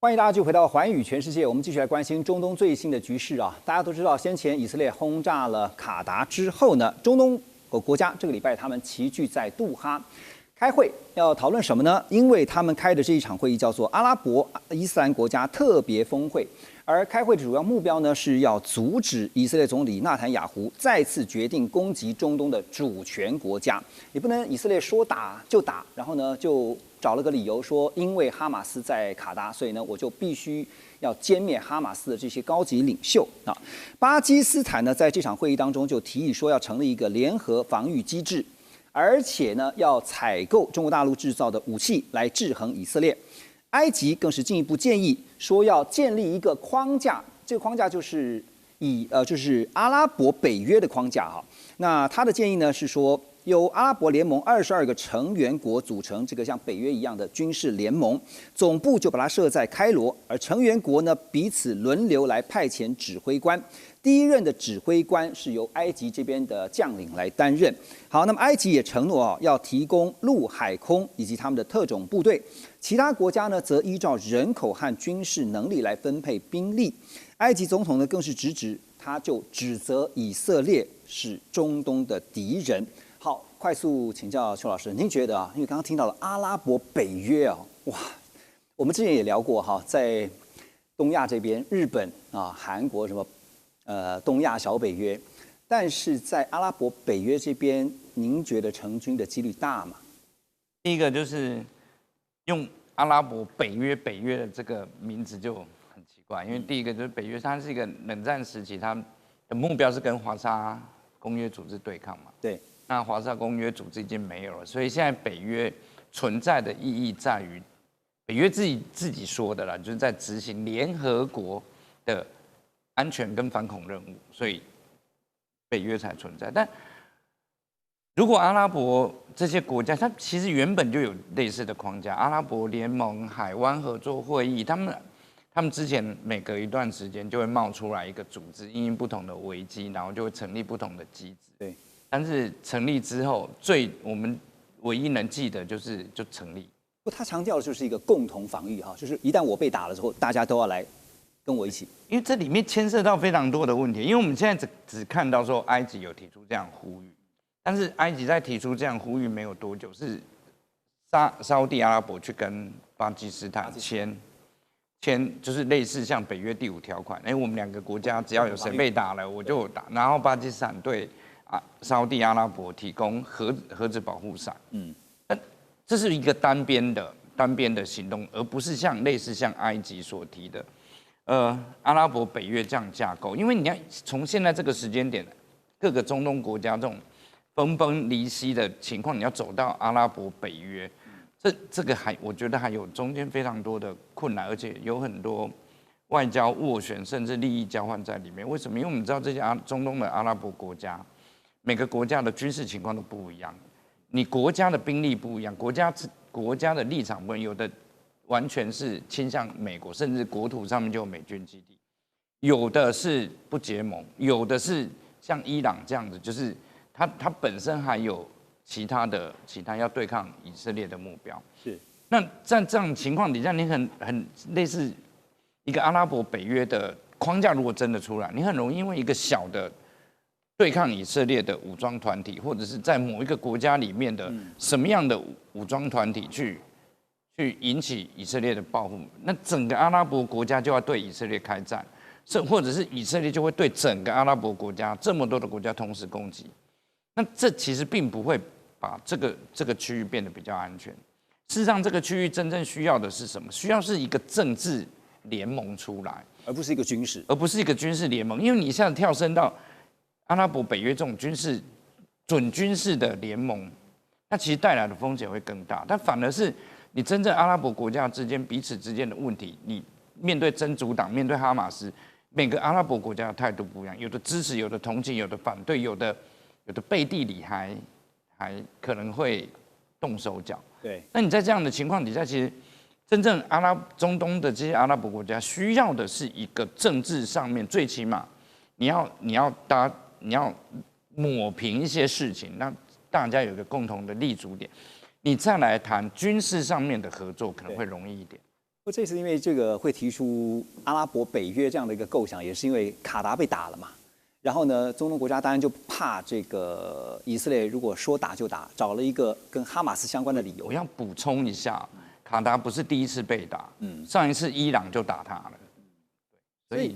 欢迎大家继续回到寰宇全世界，我们继续来关心中东最新的局势啊。大家都知道，先前以色列轰炸了卡达之后呢，中东国家这个礼拜他们齐聚在杜哈开会，要讨论什么呢？因为他们开的这一场会议叫做阿拉伯伊斯兰国家特别峰会，而开会的主要目标呢是要阻止以色列总理纳坦雅胡再次决定攻击中东的主权国家，也不能以色列说打就打，然后呢就找了个理由说，因为哈马斯在卡达，所以呢我就必须要歼灭哈马斯的这些高级领袖啊。巴基斯坦呢在这场会议当中就提议说要成立一个联合防御机制，而且呢要采购中国大陆制造的武器来制衡以色列。埃及更是进一步建议说要建立一个框架，这个框架就是就是阿拉伯北约的框架哈。那他的建议呢是说，由阿拉伯联盟22个成员国组成这个像北约一样的军事联盟，总部就把它设在开罗，而成员国呢彼此轮流来派遣指挥官。第一任的指挥官是由埃及这边的将领来担任。好，那么埃及也承诺要提供陆海空以及他们的特种部队，其他国家呢则依照人口和军事能力来分配兵力。埃及总统呢更是他就指责以色列是中东的敌人。好，快速请教邱老师，您觉得因为刚刚听到了阿拉伯北约哇，我们之前也聊过在东亚这边，日本韩国什么东亚小北约，但是在阿拉伯北约这边，您觉得成军的几率大吗？第一个就是用阿拉伯北约的这个名字就很奇怪，因为第一个就是北约，它是一个冷战时期，它的目标是跟华沙公约组织对抗嘛。对。那华沙公约组织已经没有了，所以现在北约存在的意义在于，北约自己说的啦，就是在执行联合国的安全跟反恐任务，所以北约才存在。但如果阿拉伯这些国家，它其实原本就有类似的框架，阿拉伯联盟、海湾合作会议，他们之前每隔一段时间就会冒出来一个组织，因应不同的危机，然后就会成立不同的机制。对。但是成立之后，我们唯一能记得就成立。他强调的就是一个共同防御就是一旦我被打了之后，大家都要来跟我一起。因为这里面牵涉到非常多的问题，因为我们现在只看到说埃及有提出这样呼吁，但是埃及在提出这样呼吁没有多久，是沙地阿拉伯去跟巴基斯坦签，就是类似像北约第5条款，我们2个国家只要有谁被打了，我就打，然后巴基斯坦对沙地阿拉伯提供核子保护伞，这是一个单边的行动，而不是类似像埃及所提的，阿拉伯北约这样架构。因为你要从现在这个时间点，各个中东国家这种分崩离析的情况，你要走到阿拉伯北约，这个我觉得还有中间非常多的困难，而且有很多外交斡旋甚至利益交换在里面。为什么？因为我们知道这些中东的阿拉伯国家，每个国家的军事情况都不一样，你国家的兵力不一样，国家的立场不一样，有的完全是倾向美国，甚至国土上面就有美军基地，有的是不结盟，有的是像伊朗这样子，就是它本身还有其他要对抗以色列的目标。是。那在这样情况底下，你很类似一个阿拉伯北约的框架，如果真的出来，你很容易因为一个小的对抗以色列的武装团体，或者是在某一个国家里面的什么样的武装团体去引起以色列的报复，那整个阿拉伯国家就要对以色列开战，或者是以色列就会对整个阿拉伯国家这么多的国家同时攻击。那这其实并不会把这个区域变得比较安全。事实上，这个区域真正需要的是什么？需要是一个政治联盟出来，而不是一个军事联盟。因为你现在跳升到阿拉伯北约这种准军事的联盟，那其实带来的风险会更大。但反而是你真正阿拉伯国家彼此之间的问题，你面对真主党，面对哈马斯，每个阿拉伯国家的态度不一样，有的支持，有的同情，有的反对，有的背地里还可能会动手脚。对。那你在这样的情况底下，其实真正中东的这些阿拉伯国家需要的是一个政治上面，最起码你要抹平一些事情，让大家有一个共同的立足点，你再来谈军事上面的合作可能会容易一点。这次因为这个会提出阿拉伯北约这样的一个构想，也是因为卡达被打了嘛。然后呢，中东国家当然就怕这个以色列如果说打就打，找了一个跟哈马斯相关的理由。我要补充一下，卡达不是第一次被打，上一次伊朗就打他了，所以。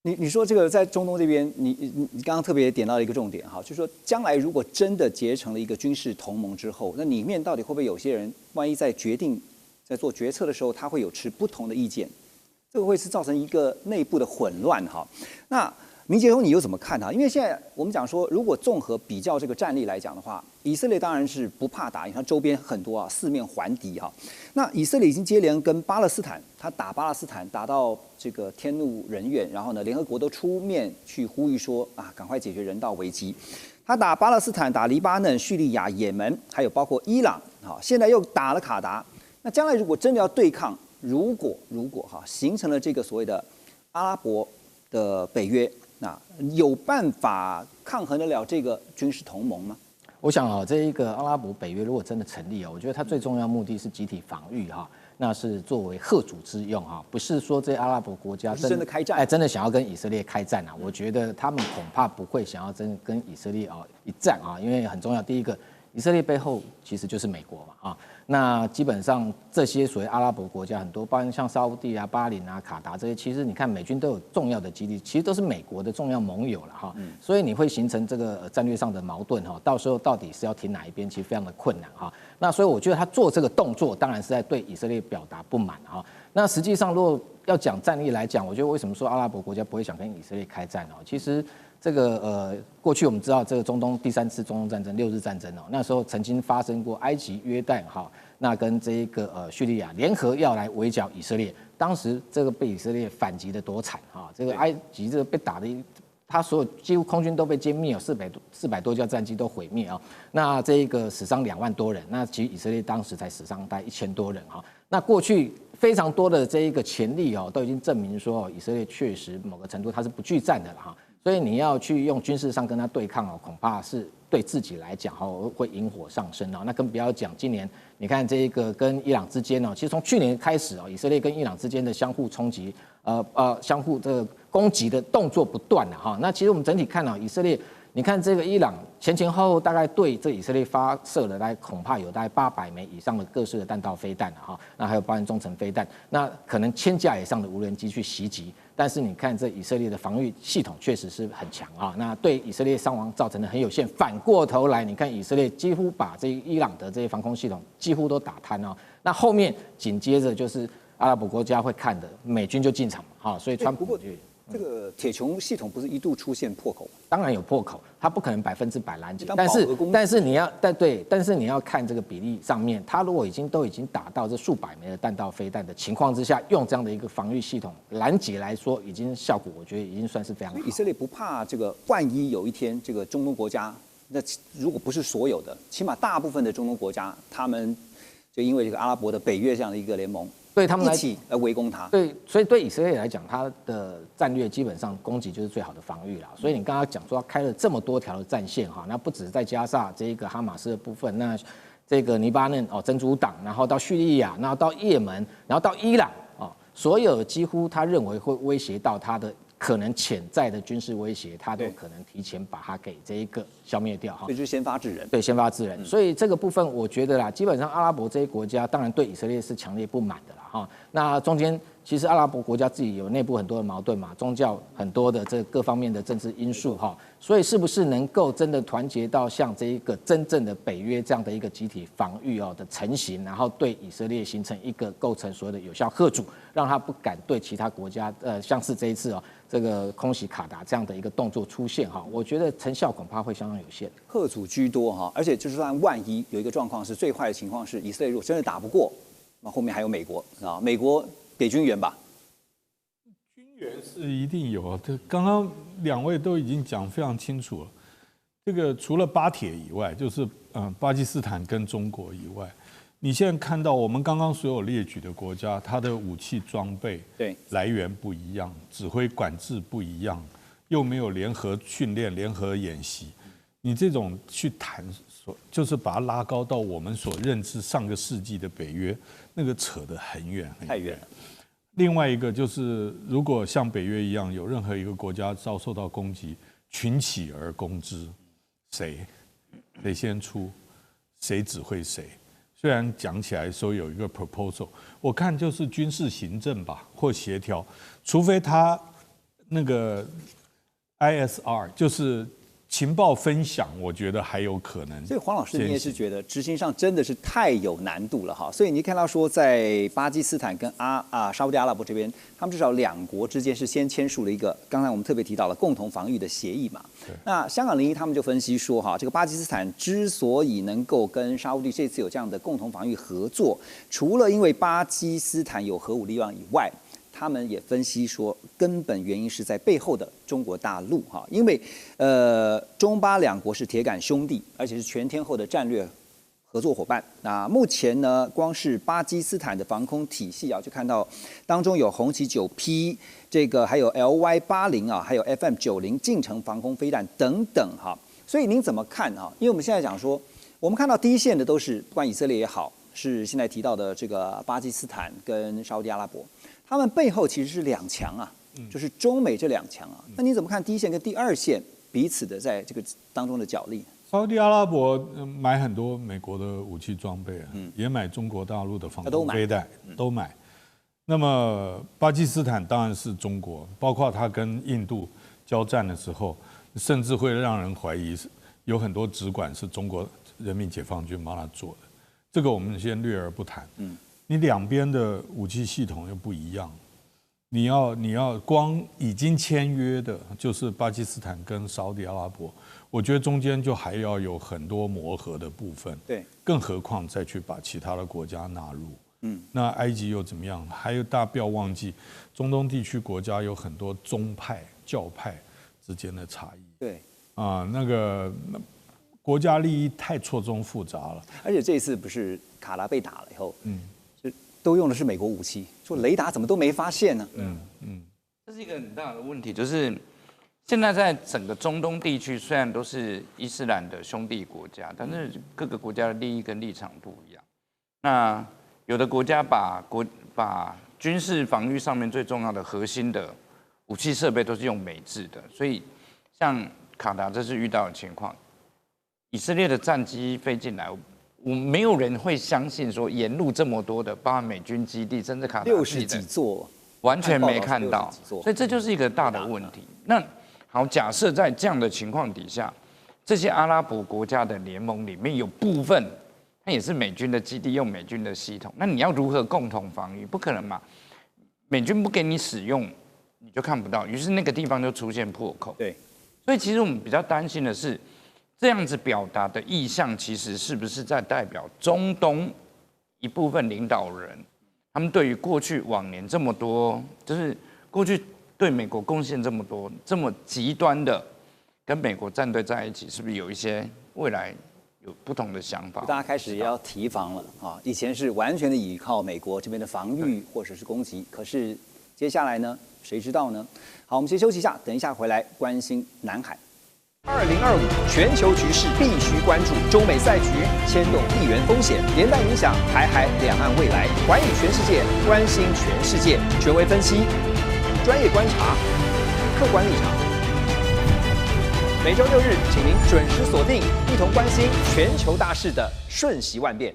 你说这个在中东这边，你刚刚特别点到了一个重点哈，就是说将来如果真的结成了一个军事同盟之后，那里面到底会不会有些人，万一在做决策的时候，他会有持不同的意见，这个会是造成一个内部的混乱哈。那明杰兄，你又怎么看它？因为现在我们讲说，如果综合比较这个战力来讲的话，以色列当然是不怕打，因为它周边很多啊，四面环敌哈。那以色列已经接连跟巴勒斯坦，他打巴勒斯坦打到这个天怒人怨，然后呢，联合国都出面去呼吁说啊，赶快解决人道危机。他打巴勒斯坦、打黎巴嫩、叙利亚、也门，还有包括伊朗，好，现在又打了卡达。那将来如果真的要对抗，如果哈形成了这个所谓的阿拉伯的北约，那有办法抗衡得了这个军事同盟吗？我想啊，这一个阿拉伯北约如果真的成立啊，我觉得它最重要目的是集体防御哈，那是作为嚇阻之用哈，不是说这阿拉伯国家真的开战，真的想要跟以色列开战啊，我觉得他们恐怕不会想要真跟以色列一战啊，因为很重要，第一个，以色列背后其实就是美国嘛啊。那基本上这些所谓阿拉伯国家很多，包括像沙烏地啊、巴林啊、卡达这些，其实你看美军都有重要的基地，其实都是美国的重要盟友了哈。所以你会形成这个战略上的矛盾哈，到时候到底是要挺哪一边，其实非常的困难哈。那所以我觉得他做这个动作，当然是在对以色列表达不满哈。那实际上如果要讲战力来讲，我觉得为什么说阿拉伯国家不会想跟以色列开战其实这个过去我们知道这个中东第3次中东战争6日战争那时候曾经发生过埃及、约旦那跟这一个叙利亚联合要来围剿以色列，当时这个被以色列反击的多惨这个埃及这个被打的，他所有几乎空军都被歼灭400多架战机都毁灭那这一个死伤2万多人，那其实以色列当时才死伤大概1000多人那过去非常多的这一个前例都已经证明说以色列确实某个程度它是不惧战的了所以你要去用军事上跟他对抗恐怕是对自己来讲会引火上身那更不要讲今年你看这个跟伊朗之间其实从去年开始以色列跟伊朗之间的相互冲击相互这个攻击的动作不断了那其实我们整体看以色列，你看这个伊朗前后大概对这以色列发射了大概恐怕有大概800枚以上的各式的弹道飞弹那还有包含中程飞弹，那可能1000架以上的无人机去袭击。但是你看这以色列的防御系统确实是很强那对以色列伤亡造成的很有限。反过头来，你看以色列几乎把这伊朗的这些防空系统几乎都打瘫那后面紧接着就是阿拉伯国家会看的，美军就进场所以川普就。这个铁穹系统不是一度出现破口吗？当然有破口，它不可能100%拦截，但是你要看这个比例上面，它如果都已经打到这数百枚的弹道飞弹的情况之下，用这样的一个防御系统拦截来说，已经效果我觉得已经算是非常好。以色列不怕这个，万一有一天这个中东国家，那如果不是所有的，起码大部分的中东国家，他们就因为这个阿拉伯的北约这样的一个联盟。对他们一起来围攻他，对，所以对以色列来讲，它的战略基本上攻击就是最好的防御啦。所以你刚刚讲说开了这么多条的战线那不止再加上这个哈马斯的部分，那这个黎巴嫩真主党，然后到叙利亚，然后到也门，然后到伊朗所有几乎他认为会威胁到他的可能潜在的军事威胁，他都可能提前把它给这一个消灭掉所以就是先发制人。对，先发制人。所以这个部分我觉得啦，基本上阿拉伯这些国家当然对以色列是强烈不满的啦那中间其实阿拉伯国家自己有内部很多的矛盾嘛，宗教很多的这各方面的政治因素所以是不是能够真的团结到像这一个真正的北约这样的一个集体防御的成型，然后对以色列形成一个构成所谓的有效嚇阻，让他不敢对其他国家像是这一次这个空袭卡达这样的一个动作出现我觉得成效恐怕会相当有限。嚇阻居多而且就是算万一有一个状况是最坏的情况是以色列如果真的打不过，那后面还有美国美国给军援吧。军援是一定有这刚刚2位都已经讲非常清楚了。这个除了巴铁以外，就是巴基斯坦跟中国以外，你现在看到我们刚刚所有列举的国家，它的武器装备对来源不一样，指挥管制不一样，又没有联合训练、联合演习，你这种去谈就是把它拉高到我们所认知上个世纪的北约，那个扯得很远很远，太远了。另外一个就是，如果像北约一样，有任何一个国家遭受到攻击，群起而攻之，谁先出，谁指挥谁。虽然讲起来说有一个 proposal， 我看就是军事行政吧，或协调，除非他那个 ISR 就是情报分享，我觉得还有可能。所以黄老师，你也是觉得执行上真的是太有难度了哈。所以你看到说，在巴基斯坦跟沙烏地阿拉伯这边，他们至少两国之间是先签署了一个，刚才我们特别提到了共同防御的协议嘛。那香港01他们就分析说哈，这个巴基斯坦之所以能够跟沙烏地这次有这样的共同防御合作，除了因为巴基斯坦有核武力量以外，他们也分析说，根本原因是在背后的中国大陆哈，因为中巴两国是铁杆兄弟，而且是全天候的战略合作伙伴。那目前呢，光是巴基斯坦的防空体系啊，就看到当中有红旗9P，这个还有 LY80啊，还有 FM90近程防空飞弹等等哈。所以您怎么看啊？因为我们现在讲说，我们看到第一线的都是不管以色列也好，是现在提到的这个巴基斯坦跟沙烏地阿拉伯。他们背后其实是两强啊，就是中美这两强啊。那你怎么看第一线跟第二线彼此的在这个当中的角力？沙烏地阿拉伯买很多美国的武器装备啊，也买中国大陆的防空飞弹，都买。那么巴基斯坦当然是中国，包括他跟印度交战的时候，甚至会让人怀疑有很多直管是中国人民解放军帮他做的。这个我们先略而不谈。你两边的武器系统又不一样，你要光已经签约的，就是巴基斯坦跟沙烏地阿拉伯，我觉得中间就还要有很多磨合的部分。对，更何况再去把其他的国家纳入。那埃及又怎么样？还有大家不要忘记，中东地区国家有很多宗派、教派之间的差异。对啊，那个国家利益太错综复杂了。而且这一次不是卡达被打了以后，都用的是美国武器，说雷达怎么都没发现呢？这是一个很大的问题，就是现在在整个中东地区，虽然都是伊斯兰的兄弟国家，但是各个国家的利益跟立场不一样。那有的国家把军事防御上面最重要的核心的武器设备都是用美制的，所以像卡达这次遇到的情况，以色列的战机飞进来。没有人会相信说沿路这么多的，包含美军基地，甚至卡达60几座，完全没看到，所以这就是一个大的问题。那好，假设在这样的情况底下，这些阿拉伯国家的联盟里面有部分，它也是美军的基地，用美军的系统，那你要如何共同防御？不可能嘛？美军不给你使用，你就看不到，于是那个地方就出现破口。对，所以其实我们比较担心的是。这样子表达的意向，其实是不是在代表中东一部分领导人，他们对于过去往年这么多，就是过去对美国贡献这么多，这么极端的跟美国站队在一起，是不是有一些未来有不同的想法？大家开始也要提防了啊！以前是完全的依靠美国这边的防御或者是攻击，可是接下来呢，谁知道呢？好，我们先休息一下，等一下回来关心南海。2025全球局势必须关注，中美赛局牵动地缘风险，连带影响台海两岸未来。环宇全世界，关心全世界，权威分析，专业观察，客观立场。每周6日，请您准时锁定，一同关心全球大事的瞬息万变。